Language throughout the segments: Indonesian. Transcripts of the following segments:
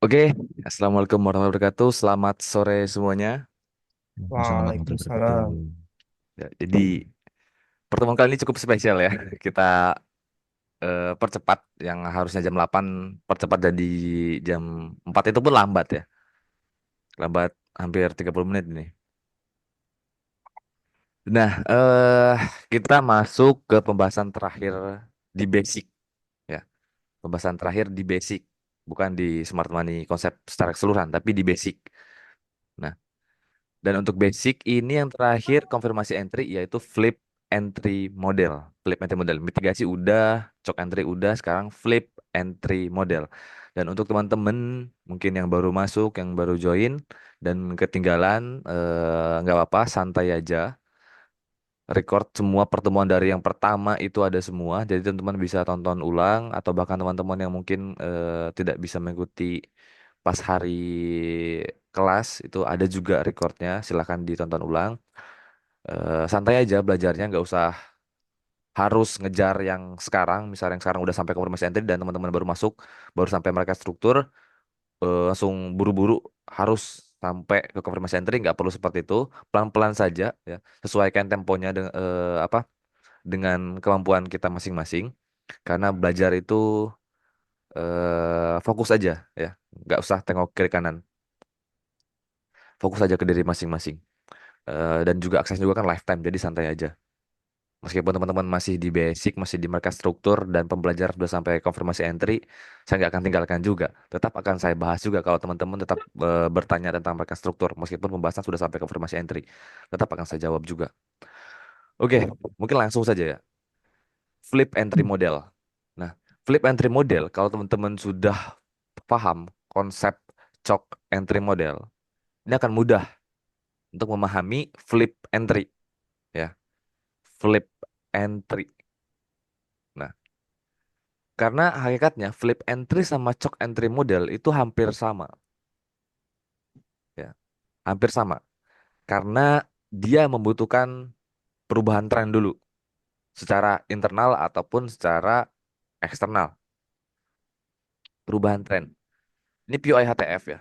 Oke, Assalamualaikum warahmatullahi wabarakatuh. Selamat sore semuanya. Waalaikumsalam warahmatullahi wabarakatuh. Waalaikumsalam. Ya, jadi pertemuan kali ini cukup spesial ya. Kita percepat yang harusnya jam 8, percepat jadi jam 4 itu pun lambat ya. Lambat hampir 30 menit ini. Nah, kita masuk ke pembahasan terakhir di basic ya. Pembahasan terakhir di basic, bukan di smart money konsep secara keseluruhan, tapi di basic. Nah, dan untuk basic ini yang terakhir konfirmasi entry yaitu flip entry model. Flip entry model. Mitigasi udah, choke entry udah, sekarang flip entry model. Dan untuk teman-teman mungkin yang baru masuk, yang baru join dan ketinggalan, nggak apa-apa, santai aja. Record semua pertemuan dari yang pertama itu ada semua. Jadi teman-teman bisa tonton ulang atau bahkan teman-teman yang mungkin tidak bisa mengikuti pas hari kelas itu ada juga recordnya. Silahkan ditonton ulang. Santai aja belajarnya, nggak usah harus ngejar yang sekarang. Misalnya yang sekarang udah sampai konfirmasi entry dan teman-teman baru masuk, baru sampai mereka struktur, langsung buru-buru harus sampai ke konfirmasi entry. Nggak perlu seperti itu. Pelan-pelan saja ya. Sesuaikan temponya dengan dengan kemampuan kita masing-masing. Karena belajar itu fokus aja ya, nggak usah tengok kiri kanan, fokus aja ke diri masing-masing. Dan juga akses juga kan lifetime, jadi santai aja. Meskipun teman-teman masih di basic, masih di markas struktur dan pembelajaran sudah sampai konfirmasi entry, saya nggak akan tinggalkan juga. Tetap akan saya bahas juga kalau teman-teman tetap bertanya tentang markas struktur, meskipun pembahasan sudah sampai konfirmasi entry, tetap akan saya jawab juga. Oke, mungkin langsung saja ya. Flip entry model. Nah, flip entry model, kalau teman-teman sudah paham konsep chalk entry model, ini akan mudah untuk memahami flip entry ya. Flip entry. Nah, karena hakikatnya flip entry sama chalk entry model itu hampir sama ya. Hampir sama. Karena dia membutuhkan perubahan tren dulu secara internal ataupun secara eksternal. Perubahan tren. Ini POI HTF ya.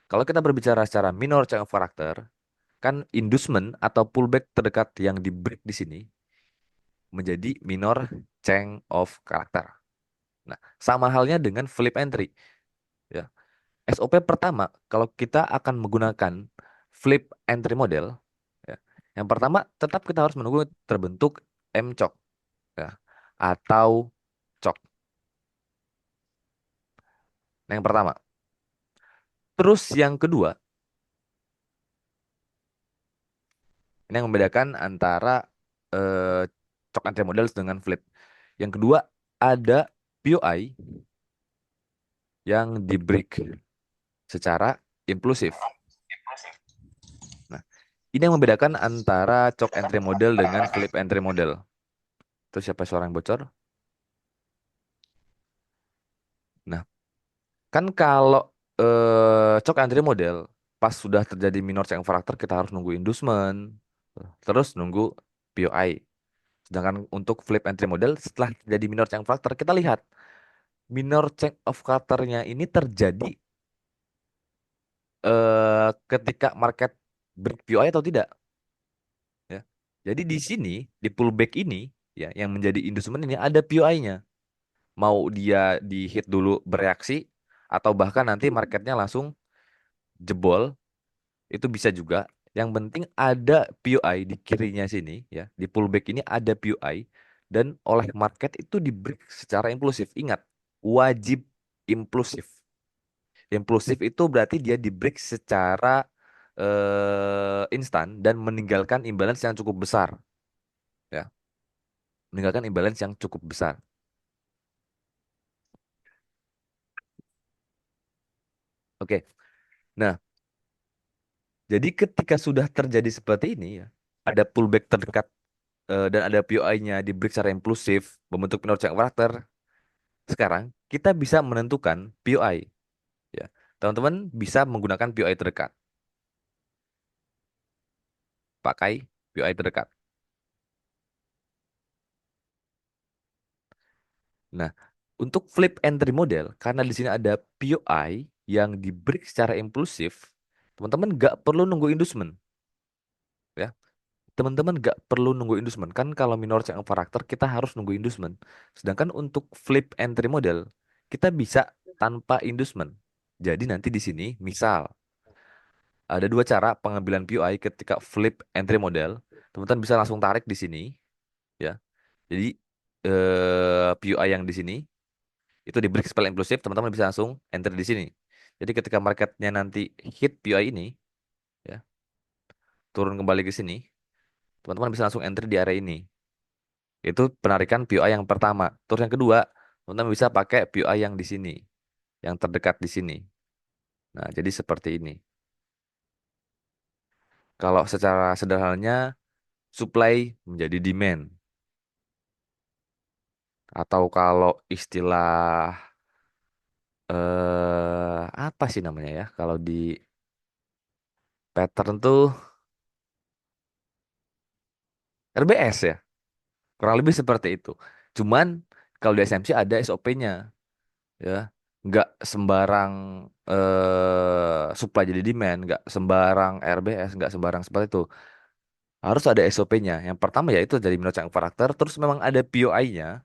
Kalau kita berbicara secara minor change of character, kan inducement atau pullback terdekat yang di break di sini menjadi minor change of character. Nah, sama halnya dengan flip entry ya. SOP pertama kalau kita akan menggunakan flip entry model ya. Yang pertama tetap kita harus menunggu terbentuk M-CHOK ya atau CHOK. Nah, yang pertama. Terus yang kedua, ini yang membedakan antara eh, CHOK entry model dengan flip. Yang kedua ada POI yang di break secara impulsif. Nah, ini yang membedakan antara chok entry model dengan flip entry model. Terus siapa suara yang bocor? Nah, kan kalau chok entry model pas sudah terjadi minor change of character kita harus nunggu inducement, terus nunggu POI. Sedangkan untuk flip entry model setelah terjadi minor change of character kita lihat minor change of character-nya ini terjadi ketika market break POI atau tidak. Ya. Jadi di sini di pullback ini ya yang menjadi inducement ini ada POI-nya. Mau dia di hit dulu bereaksi atau bahkan nanti marketnya langsung jebol itu bisa juga. Yang penting ada POI di kirinya sini ya. Di pullback ini ada POI dan oleh market itu di break secara impulsif. Ingat, wajib impulsif. Impulsif itu berarti dia di break secara instan dan meninggalkan imbalance yang cukup besar ya. Meninggalkan imbalance yang cukup besar. Oke. Nah, jadi ketika sudah terjadi seperti ini ya, ada pullback terdekat dan ada POI-nya di break secara impulsif membentuk minor change of character. Sekarang kita bisa menentukan POI ya. Teman-teman bisa menggunakan POI terdekat. Pakai POI terdekat. Nah, untuk flip entry model karena di sini ada POI yang di break secara impulsif, teman-teman nggak perlu nunggu inducement, ya. Teman-teman nggak perlu nunggu inducement. Kan kalau minor change of character kita harus nunggu inducement. Sedangkan untuk flip entry model kita bisa tanpa inducement. Jadi nanti di sini misal ada dua cara pengambilan POI ketika flip entry model. Teman-teman bisa langsung tarik di sini, ya. Jadi POI yang di sini itu di break spell impulsif, teman-teman bisa langsung enter di sini. Jadi ketika marketnya nanti hit POI ini, ya, turun kembali ke sini, teman-teman bisa langsung enter di area ini. Itu penarikan POI yang pertama. Terus yang kedua, teman-teman bisa pakai POI yang di sini, yang terdekat di sini. Nah, jadi seperti ini. Kalau secara sederhananya, supply menjadi demand. Atau kalau istilah apa sih namanya ya? Kalau di pattern tuh RBS ya. Kurang lebih seperti itu. Cuman kalau di SMC ada SOP-nya, ya. Nggak sembarang supply jadi demand, nggak sembarang RBS, nggak sembarang seperti itu. Harus ada SOP-nya. Yang pertama yaitu dari minor karakter, terus memang ada POI-nya,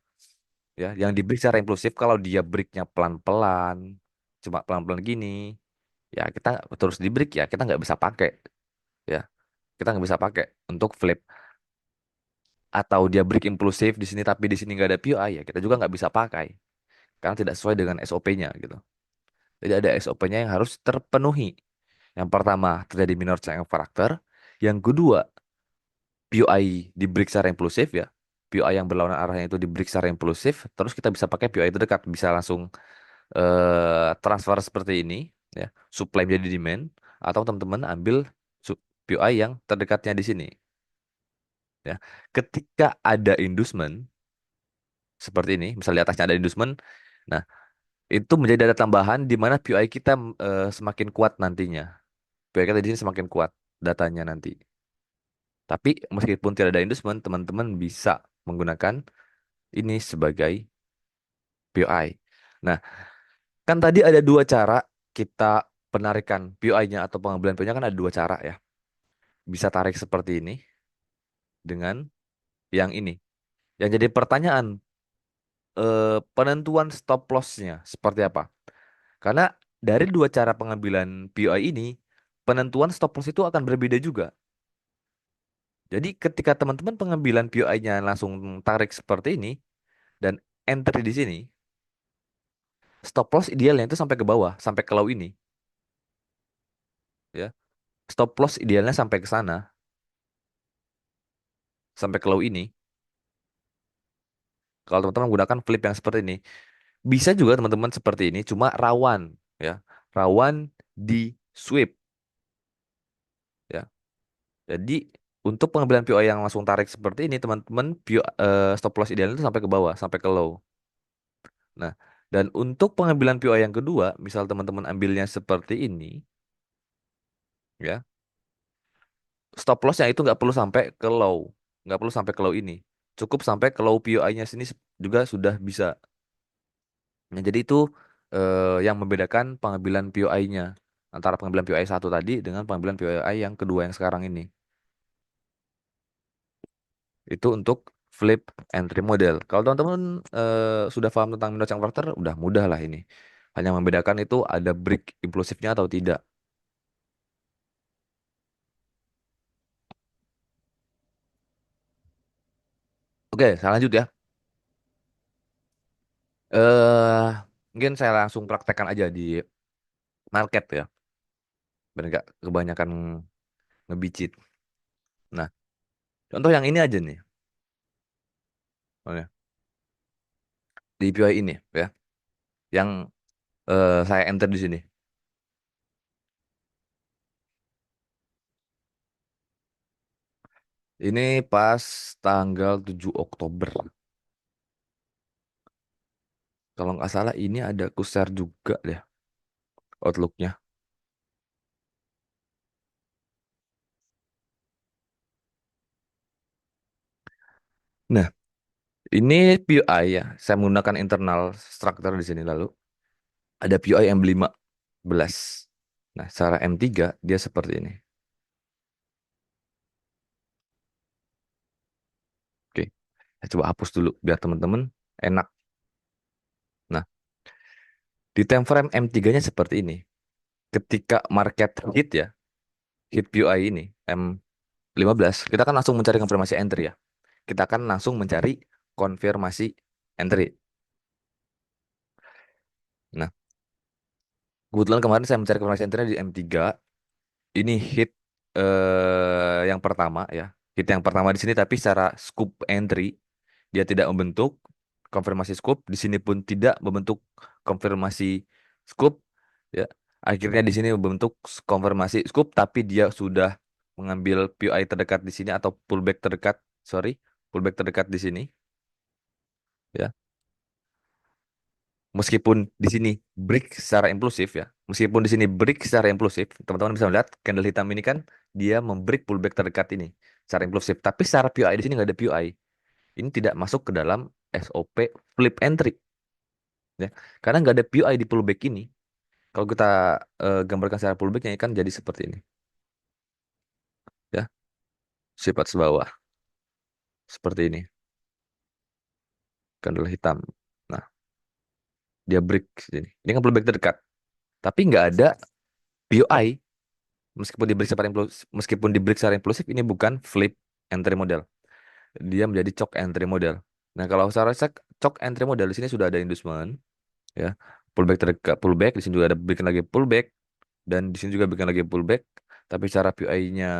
ya, yang di break secara impulsif. Kalau dia breaknya pelan-pelan, cuma pelan-pelan gini, ya kita terus di break, ya kita nggak bisa pakai, ya kita nggak bisa pakai untuk flip. Atau dia break impulsif di sini tapi di sini nggak ada POI, ya kita juga nggak bisa pakai karena tidak sesuai dengan SOP-nya gitu. Jadi ada SOP-nya yang harus terpenuhi. Yang pertama terjadi minor change of character, yang kedua POI di break secara impulsif, ya. POI yang berlawanan arahnya itu di break secara impulsif, terus kita bisa pakai POI terdekat, bisa langsung transfer seperti ini, ya. Supply menjadi demand, atau teman-teman ambil POI yang terdekatnya di sini, ya. Ketika ada inducement seperti ini, misalnya di atasnya ada inducement, nah itu menjadi data tambahan di mana POI kita semakin kuat nantinya. POI kita di sini semakin kuat datanya nanti. Tapi meskipun tidak ada inducement, teman-teman bisa menggunakan ini sebagai POI. Nah, kan tadi ada dua cara kita penarikan POI-nya atau pengambilan POI-nya, kan ada dua cara, ya. Bisa tarik seperti ini dengan yang ini. Yang jadi pertanyaan, penentuan stop loss-nya seperti apa? Karena dari dua cara pengambilan POI ini, penentuan stop loss itu akan berbeda juga. Jadi ketika teman-teman pengambilan POI-nya langsung tarik seperti ini dan entry di sini, stop loss idealnya itu sampai ke bawah, sampai ke low ini, ya. Stop loss idealnya sampai ke sana, sampai ke low ini. Kalau teman-teman menggunakan flip yang seperti ini, bisa juga teman-teman seperti ini, cuma rawan, ya. Rawan di sweep, ya. Jadi untuk pengambilan POI yang langsung tarik seperti ini, teman-teman stop loss idealnya itu sampai ke bawah, sampai ke low. Nah, dan untuk pengambilan POI yang kedua, misal teman-teman ambilnya seperti ini, ya. Stop lossnya itu nggak perlu sampai ke low, nggak perlu sampai ke low ini, cukup sampai ke low POI-nya sini juga sudah bisa. Nah, jadi itu yang membedakan pengambilan POI-nya antara pengambilan POI satu tadi dengan pengambilan POI yang kedua yang sekarang ini. Itu untuk flip entry model. Kalau teman-teman sudah paham tentang minor converter, udah mudah lah ini. Hanya membedakan itu ada break impulsifnya atau tidak. Oke, saya lanjut ya. eh Mungkin saya langsung praktekkan aja di market, ya, biar nggak kebanyakan ngebicit. Nah, contoh yang ini aja nih. Oh ya, di POI ini, ya, yang saya enter di sini. Ini pas tanggal 7 Oktober. Kalau nggak salah ini ada aku share juga deh Outlook-nya. Nah, ini POI, ya. Saya menggunakan internal structure di sini lalu. Ada POI M5. belas. Nah, secara M3 dia seperti ini. Oke, saya coba hapus dulu biar teman-teman enak. Nah, di time frame M3-nya seperti ini. Ketika market hit ya, hit PUI ini, M15, kita kan langsung mencari konfirmasi entry ya. Kita akan langsung mencari konfirmasi entry. Nah, kebetulan kemarin saya mencari konfirmasi entry di M3. Ini hit yang pertama ya. Hit yang pertama di sini tapi secara scoop entry dia tidak membentuk konfirmasi scoop, di sini pun tidak membentuk konfirmasi scoop ya. Akhirnya di sini membentuk konfirmasi scoop tapi dia sudah mengambil PUI terdekat di sini atau pullback terdekat, sorry, pullback terdekat di sini ya. Meskipun di sini break secara impulsif ya, meskipun di sini break secara impulsif, teman-teman bisa melihat candle hitam ini kan dia membreak pullback terdekat ini secara impulsif, tapi secara PUI di sini nggak ada PUI. Ini tidak masuk ke dalam SOP flip entry ya, karena nggak ada PUI di pullback ini. Kalau kita gambarkan secara pullbacknya kan jadi seperti ini ya, sifat bawah seperti ini, candle hitam. Nah, dia break sini. Ini kan pullback terdekat, tapi nggak ada PUI. Meskipun di break secara impulsif, ini bukan flip entry model. Dia menjadi chok entry model. Nah, kalau secara cek chok entry model di sini sudah ada inducement ya. Pullback terdekat, pullback di sini juga ada bikin lagi pullback dan di sini juga bikin lagi pullback. Tapi cara PI-nya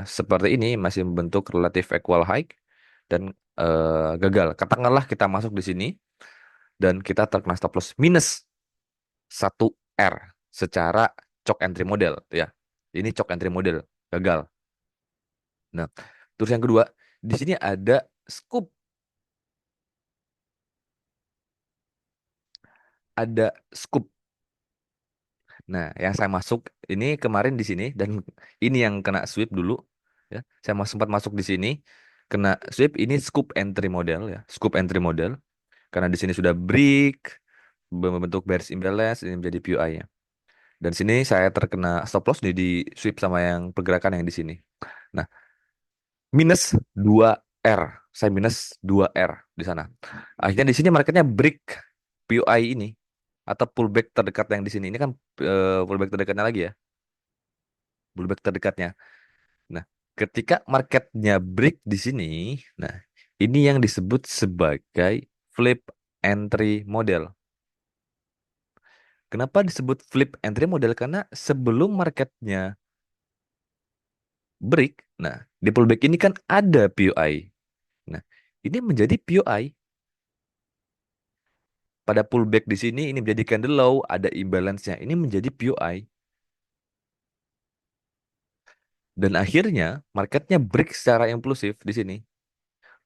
seperti ini masih membentuk relatif equal high dan gagal. Katakanlah kita masuk di sini dan kita terkena stop loss minus 1 R secara chok entry model ya. Ini chok entry model gagal. Nah, terus yang kedua, di sini ada scoop, ada scoop. Nah, yang saya masuk ini kemarin di sini dan ini yang kena sweep dulu ya. Saya sempat masuk di sini kena sweep, ini scoop entry model ya, scoop entry model karena di sini sudah break membentuk bearish imbalance ini menjadi PUI-nya. Dan sini saya terkena stop loss nih di sweep sama yang pergerakan yang di sini. Nah, minus 2 R. Saya minus 2 R di sana. Akhirnya di sini marketnya break PUI ini atau pullback terdekat yang di sini. Ini kan pullback terdekatnya lagi ya, pullback terdekatnya. Nah, ketika marketnya break di sini, nah ini yang disebut sebagai flip entry model. Kenapa disebut flip entry model? Karena sebelum marketnya break, nah di pullback ini kan ada PUI. Nah, ini menjadi PUI. Pada pullback di sini ini menjadi candle low, ada imbalance-nya. Ini menjadi PUI. Dan akhirnya marketnya break secara impulsif di sini,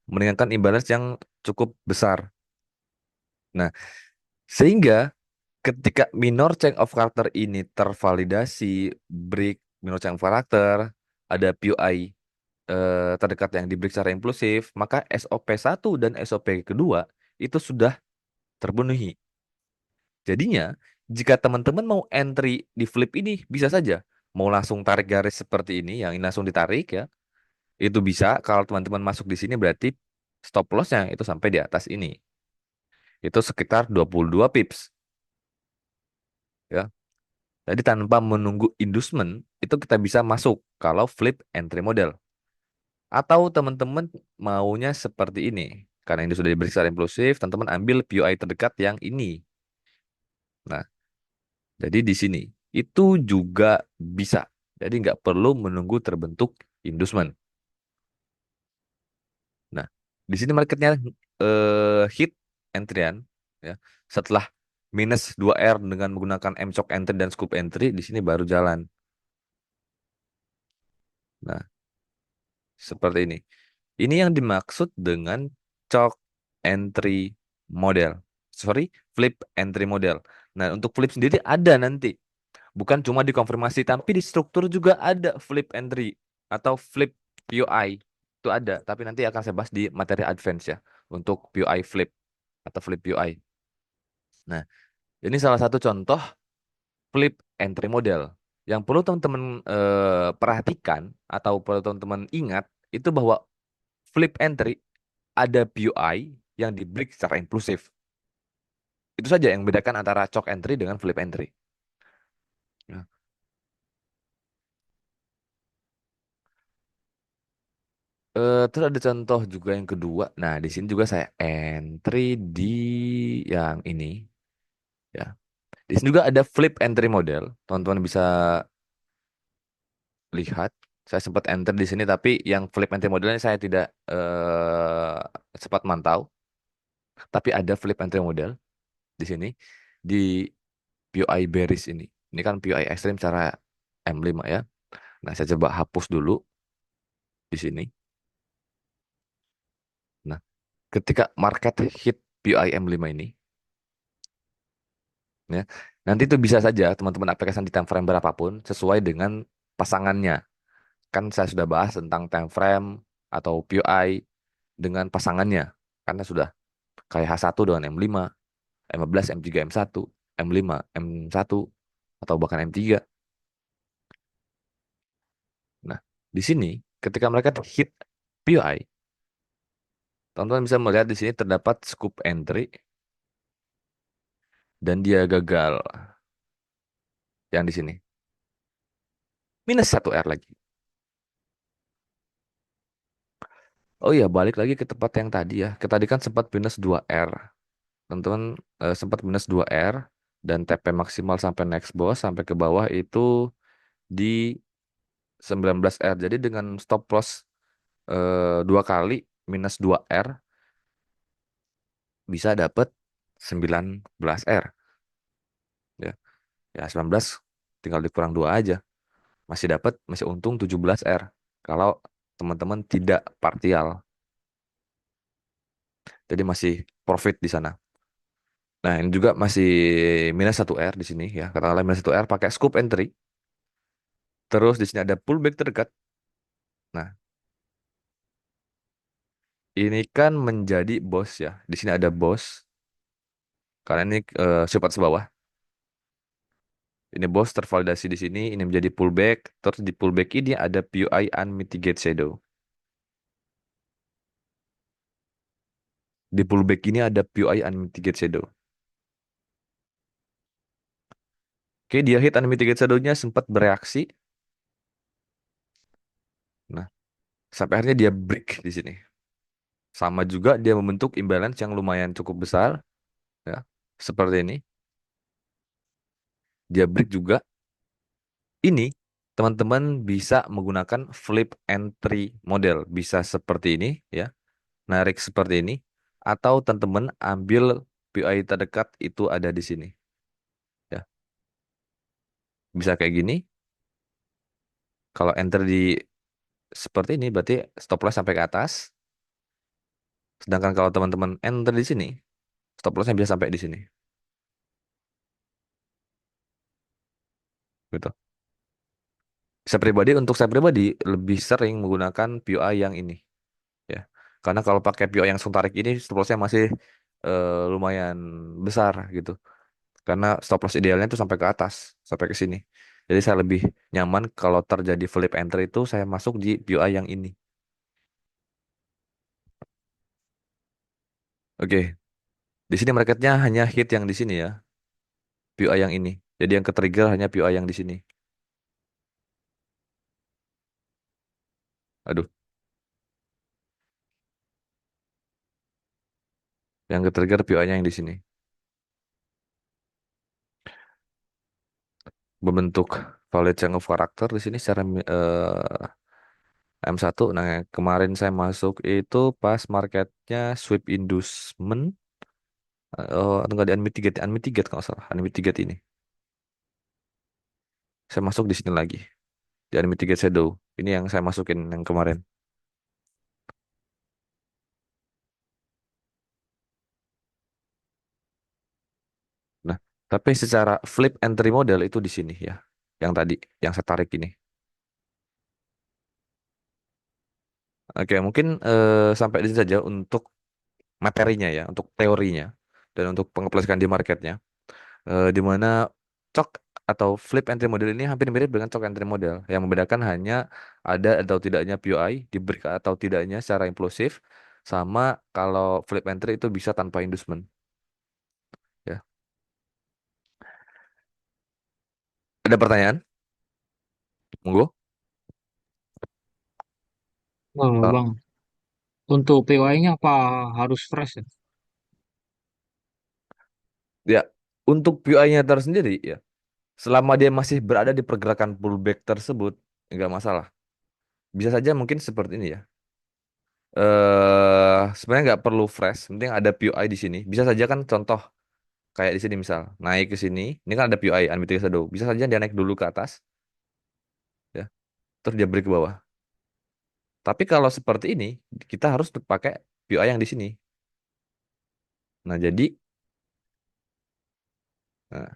meninggalkan imbalance yang cukup besar. Nah, sehingga ketika minor change of character ini tervalidasi, break minor change of character, ada PUI terdekat yang di break secara impulsif, maka SOP 1 dan SOP kedua itu sudah terpenuhi. Jadinya, jika teman-teman mau entry di flip ini, bisa saja. Mau langsung tarik garis seperti ini, yang ini langsung ditarik ya, itu bisa. Kalau teman-teman masuk di sini berarti stop loss-nya itu sampai di atas ini. Itu sekitar 22 pips. Ya. Jadi tanpa menunggu inducement, itu kita bisa masuk kalau flip entry model. Atau teman-teman maunya seperti ini. Karena ini sudah diberi secara impulsif, teman-teman ambil PUI terdekat yang ini. Nah, jadi di sini itu juga bisa. Jadi nggak perlu menunggu terbentuk inducement. Nah, di sini marketnya hit entryan ya. Setelah minus 2 R dengan menggunakan MCOK entry dan scoop entry di sini baru jalan. Nah, seperti ini. Ini yang dimaksud dengan chalk entry model. Sorry, flip entry model. Nah, untuk flip sendiri ada nanti. Bukan cuma dikonfirmasi, tapi di struktur juga ada flip entry atau flip PUI. Itu ada, tapi nanti akan saya bahas di materi advance ya. Untuk PUI flip atau flip PUI. Nah, ini salah satu contoh flip entry model. Yang perlu teman-teman perhatikan atau perlu teman-teman ingat itu bahwa flip entry ada PUI yang di break secara impulsif. Itu saja yang membedakan antara choke entry dengan flip entry. Ya. Terus ada contoh juga yang kedua. Nah, di sini juga saya entry di yang ini, ya. Di sini juga ada flip entry model. Teman-teman bisa lihat. Saya sempat enter di sini, tapi yang flip entry modelnya saya tidak sempat mantau. Tapi ada flip entry model di sini di PUI bearish ini. Ini kan PUI ekstrim secara M5 ya. Nah, saya coba hapus dulu di sini. Nah, ketika market hit PUI M5 ini, ya, nanti itu bisa saja teman-teman aplikasikan di time frame berapapun sesuai dengan pasangannya. Kan saya sudah bahas tentang time frame atau PUI dengan pasangannya. Karena sudah kayak H1 dengan M5, M15, M3, M1, M5, M1, atau bahkan M3. Nah, di sini ketika mereka hit PUI, teman-teman bisa melihat di sini terdapat scoop entry dan dia gagal yang di sini. Minus 1 R lagi. Oh iya, balik lagi ke tempat yang tadi ya. Kita tadi kan sempat minus 2 R. Teman-teman sempat minus 2 R dan TP maksimal sampai next boss sampai ke bawah itu di 19 R. Jadi dengan stop loss 2 kali minus 2 R bisa dapat 19 R. Ya, ya 19 tinggal dikurang 2 aja. Masih dapat, masih untung 17 R. Kalau teman-teman tidak partial. Jadi masih profit di sana. Nah, ini juga masih minus 1 R di sini ya. Katakanlah minus 1 R pakai scoop entry. Terus di sini ada pullback terdekat. Nah, ini kan menjadi bos ya. Di sini ada bos. Karena ini support bawah. Ini bos tervalidasi di sini. Ini menjadi pullback. Terus di pullback ini ada PUI unmitigated shadow. Di pullback ini ada PUI unmitigated shadow. Oke, dia hit unmitigated shadow-nya sempat bereaksi. Nah, sampai akhirnya dia break di sini. Sama juga dia membentuk imbalance yang lumayan cukup besar ya. Seperti ini. Dia break juga. Ini teman-teman bisa menggunakan flip entry model. Bisa seperti ini ya. Narik seperti ini atau teman-teman ambil POI terdekat itu ada di sini ya. Bisa kayak gini. Kalau enter di seperti ini berarti stop loss sampai ke atas. Sedangkan kalau teman-teman enter di sini, stop lossnya bisa sampai di sini. Gitu. Untuk saya pribadi lebih sering menggunakan POI yang ini ya. Karena kalau pakai POI yang langsung tarik ini stop lossnya masih lumayan besar gitu. Karena stop loss idealnya itu sampai ke atas, sampai ke sini. Jadi saya lebih nyaman kalau terjadi flip entry itu saya masuk di POI yang ini. Oke, di sini marketnya hanya hit yang di sini ya, POI yang ini. Jadi yang ke trigger hanya POI yang di sini. Aduh, yang ke trigger POI-nya yang di sini. Membentuk valid chain of character di sini secara M1. Nah, kemarin saya masuk itu pas marketnya sweep inducement. Oh, atau enggak di unmitigate, unmitigate kalau nggak salah, unmitigate ini. Saya masuk di sini lagi, di unmitigate shadow. Ini yang saya masukin yang kemarin. Nah, tapi secara flip entry model itu di sini ya, yang tadi, yang saya tarik ini. Oke, mungkin sampai di sini saja untuk materinya ya, untuk teorinya dan untuk pengaplikasian di marketnya. Di mana cok atau flip entry model ini hampir mirip dengan choke entry model. Yang membedakan hanya ada atau tidaknya POI, di break atau tidaknya secara impulsif, sama kalau flip entry itu bisa tanpa inducement. Ya. Ada pertanyaan? Monggo. Oh, Eh, Bang, untuk POI-nya apa harus fresh ya? ya, untuk POI-nya tersendiri ya, selama dia masih berada di pergerakan pullback tersebut, nggak masalah. Bisa saja mungkin seperti ini ya. Sebenarnya nggak perlu fresh, penting ada POI di sini. Bisa saja kan contoh kayak di sini misal naik ke sini, ini kan ada POI unmitigated shadow. Bisa saja dia naik dulu ke atas, ya, terus dia break ke bawah. Tapi kalau seperti ini, kita harus pakai POI yang di sini. Nah, jadi nah,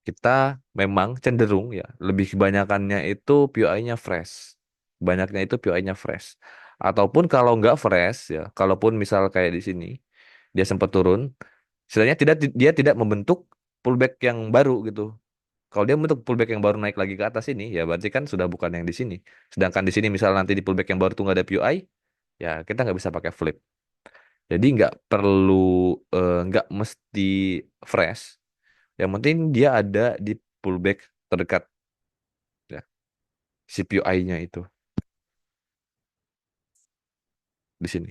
kita memang cenderung ya lebih kebanyakannya itu POI-nya fresh. Banyaknya itu POI-nya fresh. Ataupun kalau nggak fresh ya, kalaupun misal kayak di sini dia sempat turun, istilahnya dia tidak membentuk pullback yang baru gitu. Kalau dia membentuk pullback yang baru naik lagi ke atas ini, ya berarti kan sudah bukan yang di sini. Sedangkan di sini misal nanti di pullback yang baru tuh nggak ada POI, ya kita nggak bisa pakai flip. Jadi nggak perlu, nggak mesti fresh. Yang penting dia ada di pullback terdekat, ya, CPI-nya itu di sini.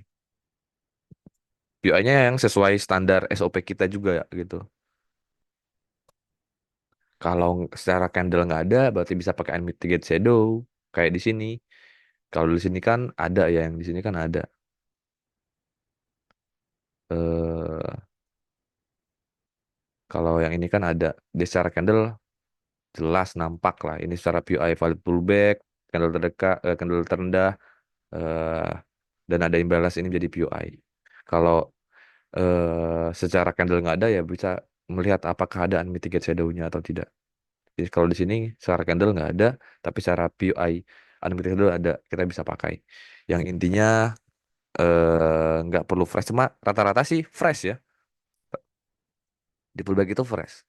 POI-nya yang sesuai standar SOP kita juga ya, gitu. Kalau secara candle nggak ada, berarti bisa pakai unmitigated shadow kayak di sini. Kalau di sini kan ada ya, yang di sini kan ada. eh Kalau yang ini kan ada di secara candle jelas nampak lah. Ini secara POI valid pullback, candle terdekat, candle terendah, eh dan ada imbalance ini jadi POI. Kalau secara candle nggak ada ya bisa melihat apakah ada unmitigated shadow-nya atau tidak. Jadi kalau di sini secara candle nggak ada, tapi secara POI unmitigated shadow ada, kita bisa pakai. Yang intinya nggak perlu fresh, cuma rata-rata sih fresh ya. Di pullback itu fresh.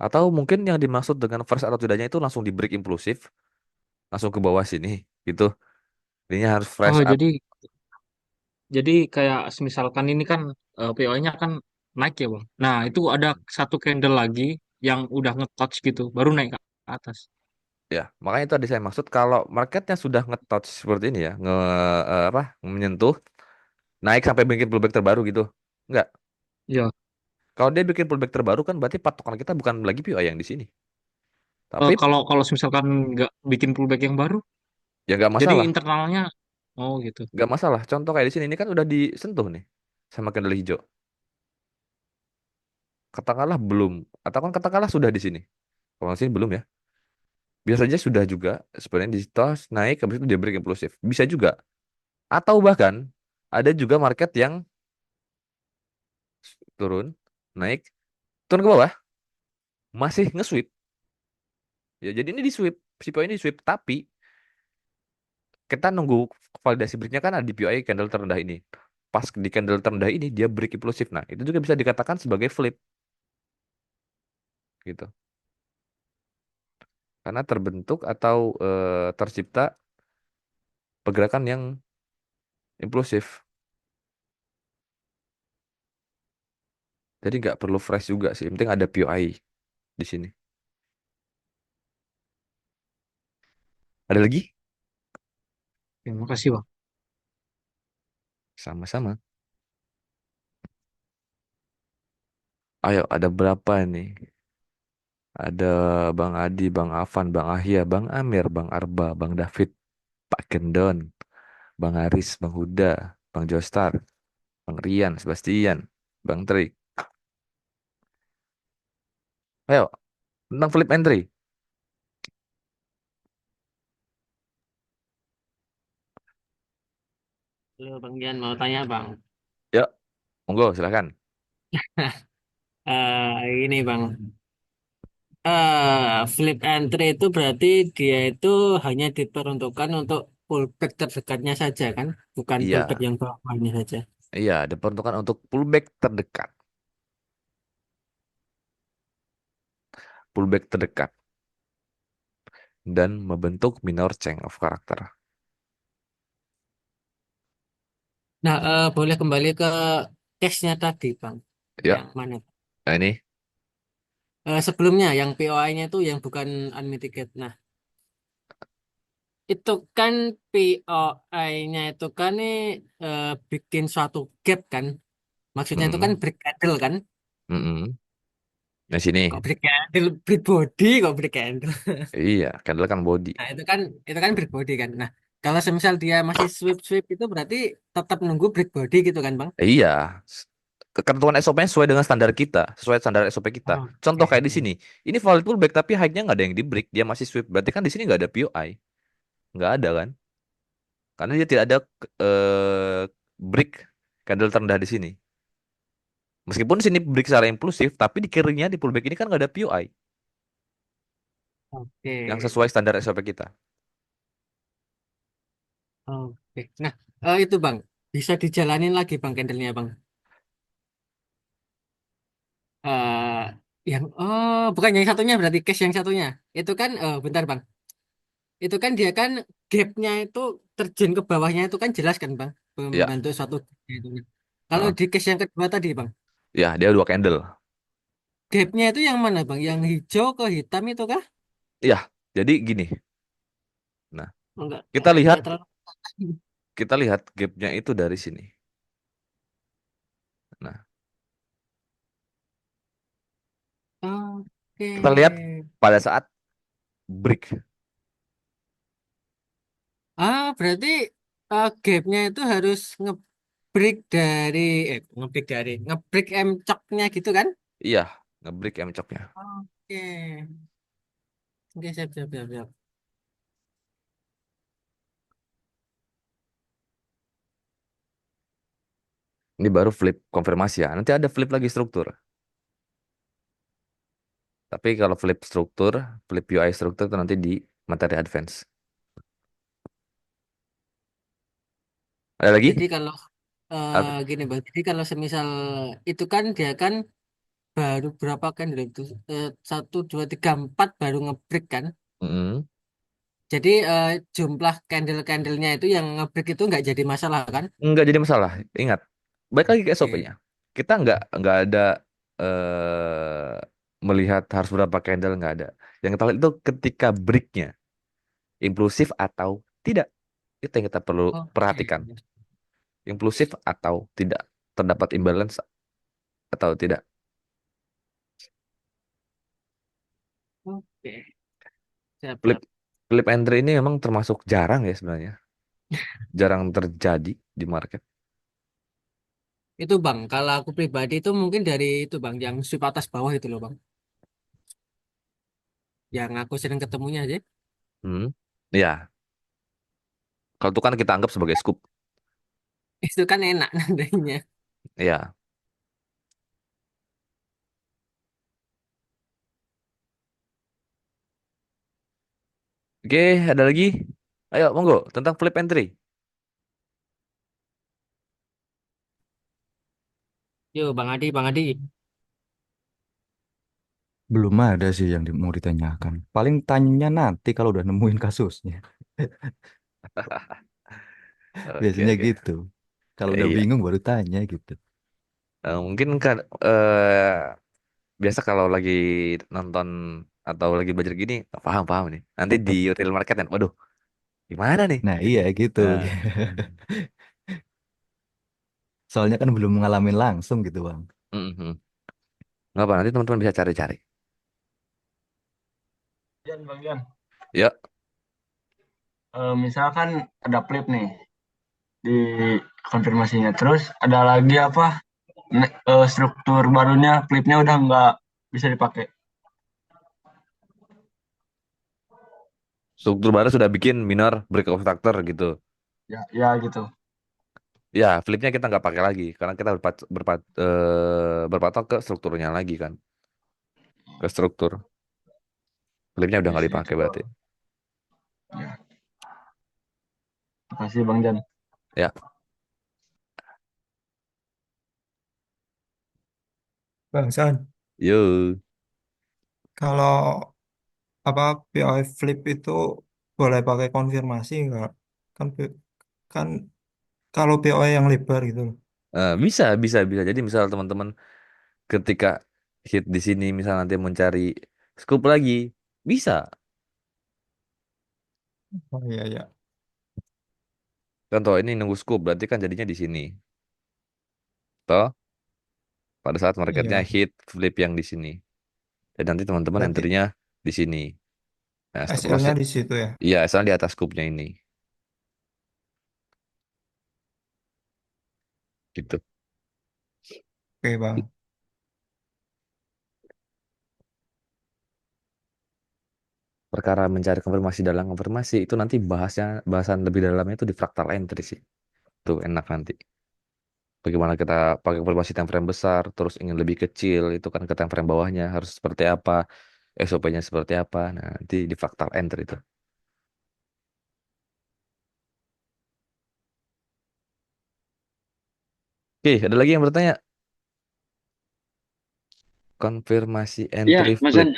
Atau mungkin yang dimaksud dengan fresh atau tidaknya itu langsung di break impulsif, langsung ke bawah sini, gitu. Ininya harus fresh Oh, up. jadi kayak misalkan ini kan POI-nya kan naik ya, Bang. Nah, itu ada satu candle lagi yang udah nge-touch gitu, baru naik ke atas. Ya, makanya itu tadi saya maksud kalau marketnya sudah nge-touch seperti ini ya, apa, menyentuh, naik sampai bikin pullback terbaru gitu. Enggak. Ya, Kalau dia bikin pullback terbaru kan berarti patokan kita bukan lagi POI yang di sini. Tapi kalau kalau misalkan nggak bikin pullback yang baru, ya nggak jadi masalah, internalnya, oh gitu. nggak masalah. Contoh kayak di sini ini kan udah disentuh nih sama candle hijau. Katakanlah belum, atau kan katakanlah sudah di sini. Kalau di sini belum ya. Biasanya sudah juga sebenarnya di tos naik habis itu dia break impulsif. Bisa juga. Atau bahkan ada juga market yang turun, naik, turun ke bawah, masih nge-sweep. Ya, jadi ini di sweep, si POI ini di sweep, tapi kita nunggu validasi breaknya kan ada di POI candle terendah ini. Pas di candle terendah ini dia break impulsif. Nah, itu juga bisa dikatakan sebagai flip gitu. Karena terbentuk atau tercipta pergerakan yang impulsif. Jadi nggak perlu fresh juga sih. Yang penting ada POI di sini. Ada lagi? Terima kasih, Bang. Sama-sama. Ayo, ada berapa nih? Ada Bang Adi, Bang Afan, Bang Ahya, Bang Amir, Bang Arba, Bang David, Pak Gendon, Bang Aris, Bang Huda, Bang Jostar, Bang Rian, Sebastian, Bang Tri. Ayo, tentang flip entry. Halo Bang Gian, mau tanya Bang. Yuk, monggo silahkan. Ini Bang, flip entry itu berarti dia itu hanya diperuntukkan untuk pullback terdekatnya saja kan, bukan pullback Iya, yang bawahnya saja. iya, diperuntukkan untuk pullback terdekat. pullback terdekat dan membentuk minor change of character. Nah, boleh kembali ke case-nya tadi, Bang. Ya, Yang mana? nah ini Sebelumnya, yang POI-nya itu yang bukan unmitigated. Nah, itu kan POI-nya itu kan nih bikin suatu gap kan. Maksudnya itu kan mm, break candle kan. mm. Nah sini, Kok break candle, break body, kok break candle. iya, candle kan body. Nah, itu kan break body kan. Nah, kalau semisal dia masih sweep-sweep itu berarti tetap nunggu break body gitu kan, Bang? Iya, ketentuan SOP-nya sesuai dengan standar kita, sesuai standar SOP kita. Contoh Oke. kayak di sini, ini valid pullback tapi high-nya nggak ada yang di break, dia masih sweep. Berarti kan di sini nggak ada POI, nggak ada kan? Karena dia tidak ada eh, break candle terendah di sini. Meskipun sini break secara impulsif, tapi di kirinya di pullback ini kan nggak ada POI Oke. yang sesuai standar SOP kita. Oke. Nah, itu Bang, bisa dijalanin lagi Bang candlenya Bang. eh yang bukan yang satunya berarti cash yang satunya. Itu kan bentar Bang. Itu kan dia kan gapnya itu terjun ke bawahnya itu kan jelas kan Bang, Ya, membentuk suatu gap itu. Kalau heeh. di cash yang kedua tadi Bang, Ya dia dua candle. gapnya itu yang mana Bang? Yang hijau ke hitam itu kah? Ya, jadi gini. Nah, Enggak, kita lihat enggak terlalu. kita lihat gapnya itu dari sini. Nah, Oke. kita lihat pada saat break. Berarti gapnya itu harus ngebreak dari ngebreak M-coknya gitu kan? Iya, ngebreak M-coknya. Oke. Oke, siap, siap, siap, siap. Ini baru flip konfirmasi ya. Nanti ada flip lagi struktur. Tapi kalau flip struktur, flip UI struktur itu nanti di materi advance. Ada lagi? Jadi kalau Ad- gini bang, jadi kalau semisal itu kan dia kan baru berapa kan itu satu dua tiga empat baru ngebreak kan. Mm-mm. Jadi jumlah candle-candlenya itu yang ngebreak itu nggak jadi masalah kan? Nggak jadi masalah. Ingat, balik lagi ke Oke. SOP-nya. Kita nggak ada melihat harus berapa candle, nggak ada. Yang kita lihat itu ketika breaknya impulsif atau tidak. Itu yang kita perlu Oke. perhatikan. Impulsif atau tidak. Terdapat imbalance atau tidak. Oke. Siap, Flip siap. flip entry ini memang termasuk jarang ya sebenarnya. Jarang terjadi di market. Itu bang, kalau aku pribadi itu mungkin dari itu bang, yang sweep atas bawah itu loh bang, yang aku sering ketemunya aja. Hmm. Ya, kalau itu kan kita anggap sebagai scoop. Itu kan enak nandanya. Ya. Oke, ada lagi? Ayo, monggo tentang flip entry. Yo, Bang Adi, Bang Adi. Belum ada sih yang mau ditanyakan. Paling tanya nanti kalau udah nemuin kasusnya. Oke, Biasanya oke. gitu. Kalau udah Iya. bingung baru tanya gitu. Mungkin kan biasa kalau lagi nonton atau lagi belajar gini, paham paham nih. Nanti di real market kan, waduh, gimana nih? Nah iya gitu. Nah, Soalnya kan belum ngalamin langsung gitu Bang. mhm. Nggak apa, nanti teman-teman bisa cari-cari. Jan, Bang Jan. Ya, Misalkan ada flip nih di konfirmasinya, terus ada lagi apa struktur barunya flipnya udah nggak bisa dipakai. struktur baru sudah bikin minor breakout factor gitu. Ya, ya gitu. Ya, flipnya kita nggak pakai lagi karena kita berpatok ke strukturnya lagi kan, ke struktur. Flipnya udah Ya nggak segitu dipakai berarti. doang. Ya, makasih Bang Jan. Ya, Bang San, yuk. Kalau apa POI flip itu boleh pakai konfirmasi nggak? Kan kan kalau POI yang lebar gitu loh. Bisa, bisa, bisa. Jadi misal teman-teman ketika hit di sini, misal nanti mencari scoop lagi, bisa. Oh iya iya. Contoh ini nunggu scoop, berarti kan jadinya di sini. Toh, pada saat marketnya Iya. hit flip yang di sini. Dan nanti teman-teman Berarti entry-nya di sini. Nah, stop loss, SL-nya di situ ya. iya, asal di atas scoop-nya ini. Gitu. Oke Bang. Perkara mencari konfirmasi dalam konfirmasi itu nanti bahasan lebih dalamnya itu di fractal entry sih. Tuh enak nanti. Bagaimana kita pakai konfirmasi time frame besar, terus ingin lebih kecil, itu kan ke time frame bawahnya harus seperti apa, SOP-nya seperti apa. Nah, nanti di fractal entry itu. Oke, ada lagi yang bertanya? Konfirmasi Iya, entry Mas flip. Zen,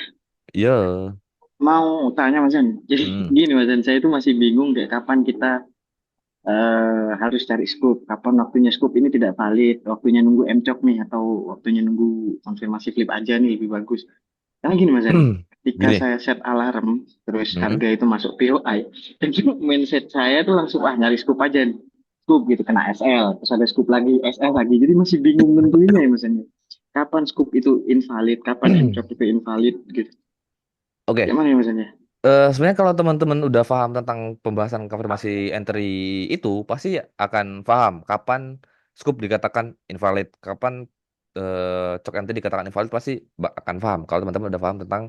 Yo. mau tanya Mas Zen. Jadi Hmm. gini Mas Zen, saya itu masih bingung kayak kapan kita harus cari scoop, kapan waktunya scoop ini tidak valid, waktunya nunggu MCOK nih atau waktunya nunggu konfirmasi flip aja nih lebih bagus. Karena gini Mas Zen, ketika Gini. saya set alarm, terus Hmm. harga itu masuk POI, itu mindset saya tuh langsung nyari scoop aja, scoop gitu kena SL, terus ada scoop lagi, SL lagi, jadi masih bingung nentuinnya ya Mas Zen. Kapan scoop itu invalid, kapan MCOK itu invalid gitu. Oke. Gimana ya Mas Zen ya? Sebenarnya kalau teman-teman udah paham tentang pembahasan konfirmasi entry itu, pasti akan paham kapan scoop dikatakan invalid, kapan cok entry dikatakan invalid, pasti akan paham kalau teman-teman udah paham tentang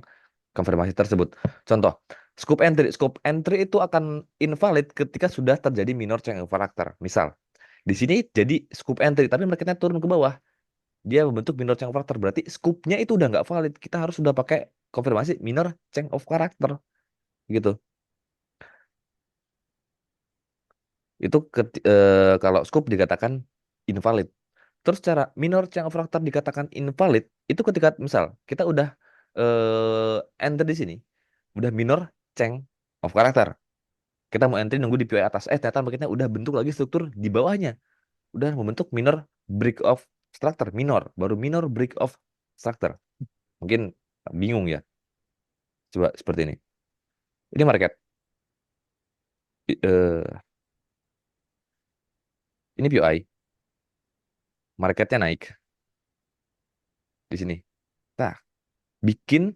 konfirmasi tersebut. Contoh, scoop entry itu akan invalid ketika sudah terjadi minor change of character. Misal, di sini jadi scoop entry, tapi marketnya turun ke bawah, dia membentuk minor change of character, berarti scoopnya itu udah nggak valid. Kita harus sudah pakai konfirmasi minor change of character gitu. Itu kalau scoop dikatakan invalid. Terus cara minor change of character dikatakan invalid itu ketika misal kita udah enter di sini, udah minor change of character. Kita mau entry nunggu di POI atas. Ternyata marketnya udah bentuk lagi struktur di bawahnya. Udah membentuk minor break of structure, minor, baru minor break of structure. Mungkin bingung ya. Coba seperti ini. Ini market. Eh, ini POI. Marketnya naik di sini. Nah, bikin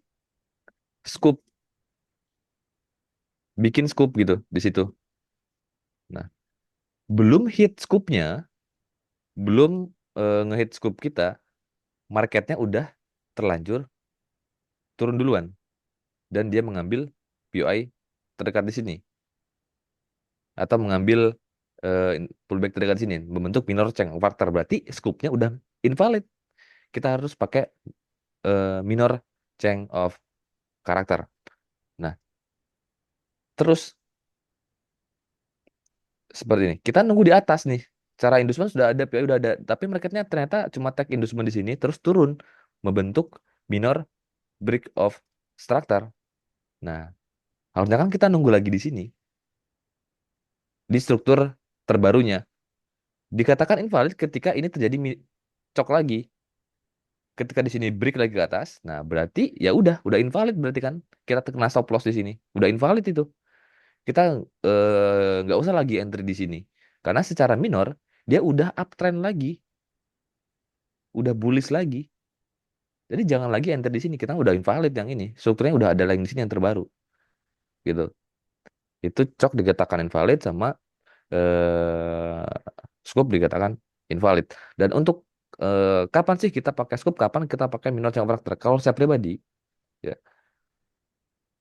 scoop scoop gitu di situ. Nah, belum hit scoopnya, belum ngehit scoop kita, marketnya udah terlanjur turun duluan dan dia mengambil POI terdekat di sini atau mengambil pullback terdekat di sini, membentuk minor change of character, berarti scoopnya udah invalid. Kita harus pakai minor change of character. Nah, terus seperti ini. Kita nunggu di atas nih. Cara inducement sudah ada, PI udah ada, tapi marketnya ternyata cuma tag inducement di sini terus turun membentuk minor break of structure. Nah, harusnya kan kita nunggu lagi di sini di struktur terbarunya. Dikatakan invalid ketika ini terjadi cok lagi. Ketika di sini break lagi ke atas, nah berarti ya udah invalid berarti kan kita kena stop loss di sini. Udah invalid itu. Kita nggak usah lagi entry di sini. Karena secara minor dia udah uptrend lagi, udah bullish lagi. Jadi jangan lagi enter di sini. Kita udah invalid yang ini. Strukturnya udah ada lagi di sini yang terbaru. Gitu. Itu cok dikatakan invalid sama eh scope dikatakan invalid. Dan untuk kapan sih kita pakai scope? Kapan kita pakai minor change of character? Kalau saya pribadi, ya,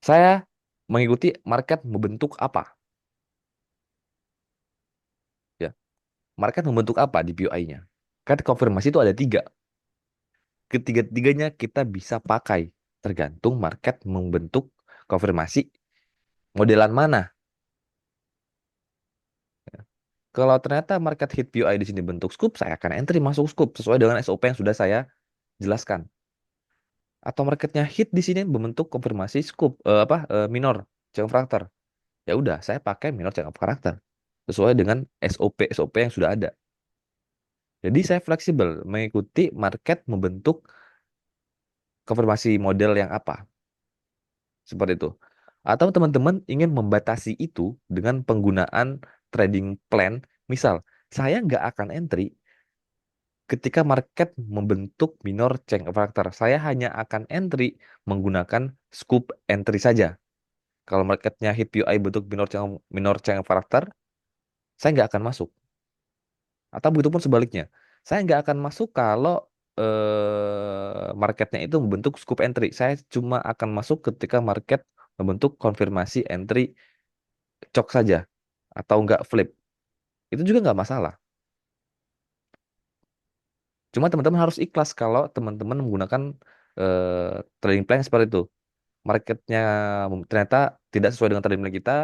saya mengikuti market membentuk apa. Ya, market membentuk apa di POI-nya. Kan konfirmasi itu ada tiga. Ketiga-tiganya kita bisa pakai. Tergantung market membentuk konfirmasi modelan mana. Kalau ternyata market hit POI di sini bentuk scoop, saya akan entry masuk scoop sesuai dengan SOP yang sudah saya jelaskan. atau marketnya hit di sini membentuk konfirmasi scoop minor chain of character. Ya udah, saya pakai minor chain of character sesuai dengan SOP yang sudah ada. Jadi saya fleksibel mengikuti market membentuk konfirmasi model yang apa. Seperti itu. Atau teman-teman ingin membatasi itu dengan penggunaan trading plan. Misal, saya nggak akan entry ketika market membentuk minor chain of character. Saya hanya akan entry menggunakan scoop entry saja. Kalau marketnya hit PUI bentuk minor chain of character, saya nggak akan masuk. Atau begitupun sebaliknya. Saya nggak akan masuk kalau marketnya itu membentuk scoop entry. Saya cuma akan masuk ketika market membentuk konfirmasi entry cok saja. Atau nggak flip. Itu juga nggak masalah. Cuma teman-teman harus ikhlas kalau teman-teman menggunakan trading plan seperti itu. Marketnya ternyata tidak sesuai dengan trading plan kita.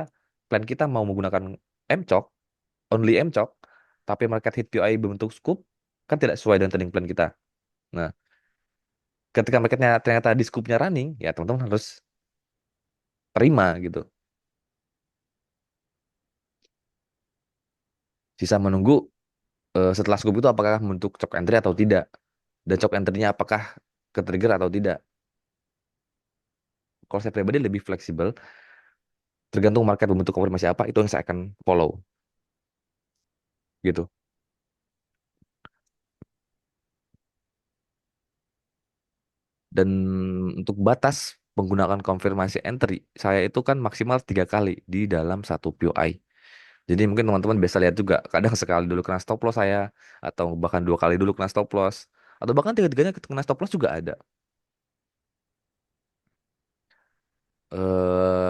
Plan kita mau menggunakan MCOK, only MCOK, tapi market hit POI berbentuk scoop, kan tidak sesuai dengan trading plan kita. Nah, ketika marketnya ternyata di scoopnya running, ya teman-teman harus terima gitu. Sisa menunggu setelah scoop itu apakah membentuk chok entry atau tidak. Dan chok entry-nya apakah ke-trigger atau tidak. Kalau saya pribadi lebih fleksibel, tergantung market membentuk konfirmasi apa, itu yang saya akan follow. Gitu. Dan untuk batas penggunaan konfirmasi entry, saya itu kan maksimal 3 kali di dalam satu POI. Jadi mungkin teman-teman biasa lihat juga, kadang sekali dulu kena stop loss saya, atau bahkan 2 kali dulu kena stop loss, atau bahkan tiga-tiganya kena stop loss juga ada.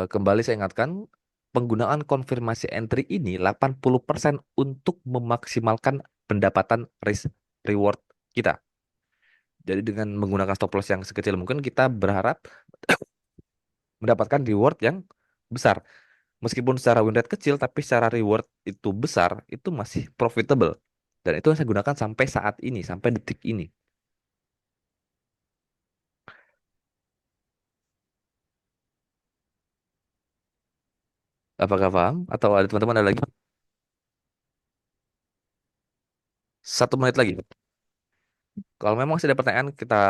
Kembali saya ingatkan, penggunaan konfirmasi entry ini 80% untuk memaksimalkan pendapatan risk reward kita. Jadi dengan menggunakan stop loss yang sekecil mungkin kita berharap mendapatkan reward yang besar. Meskipun secara win rate kecil, tapi secara reward itu besar, itu masih profitable. Dan itu yang saya gunakan sampai saat ini, sampai detik ini. Apakah paham? Atau ada teman-teman ada lagi? 1 menit lagi. Kalau memang masih ada pertanyaan, kita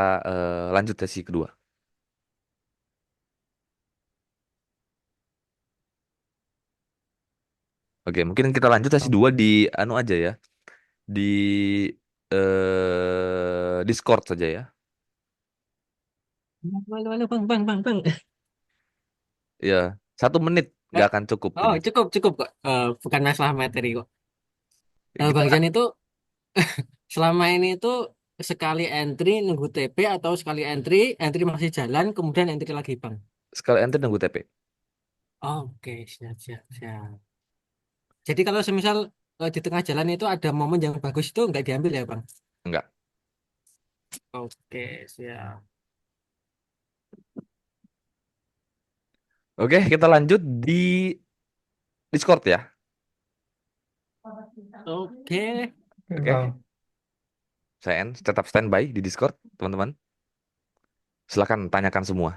lanjut sesi kedua. Oke, mungkin kita lanjut sesi 2 di anu aja ya. Di Discord saja ya. Halo, halo, bang, bang, bang, bang. Ya, 1 menit Eh, nggak akan cukup oh, ini. cukup, cukup kok. Bukan masalah materi kok. Bang Gimana? Jan itu selama ini itu sekali entry nunggu TP atau sekali entry, entry masih jalan, kemudian entry lagi, bang. Sekali enter nunggu TP. Oke, siap, siap, siap. Jadi kalau semisal di tengah jalan itu ada momen yang bagus itu nggak diambil ya, bang? Enggak. Oke, siap. Oke, kita lanjut di Discord ya. Oke. Oke, Bang. saya tetap standby di Discord, teman-teman. Silakan tanyakan semua.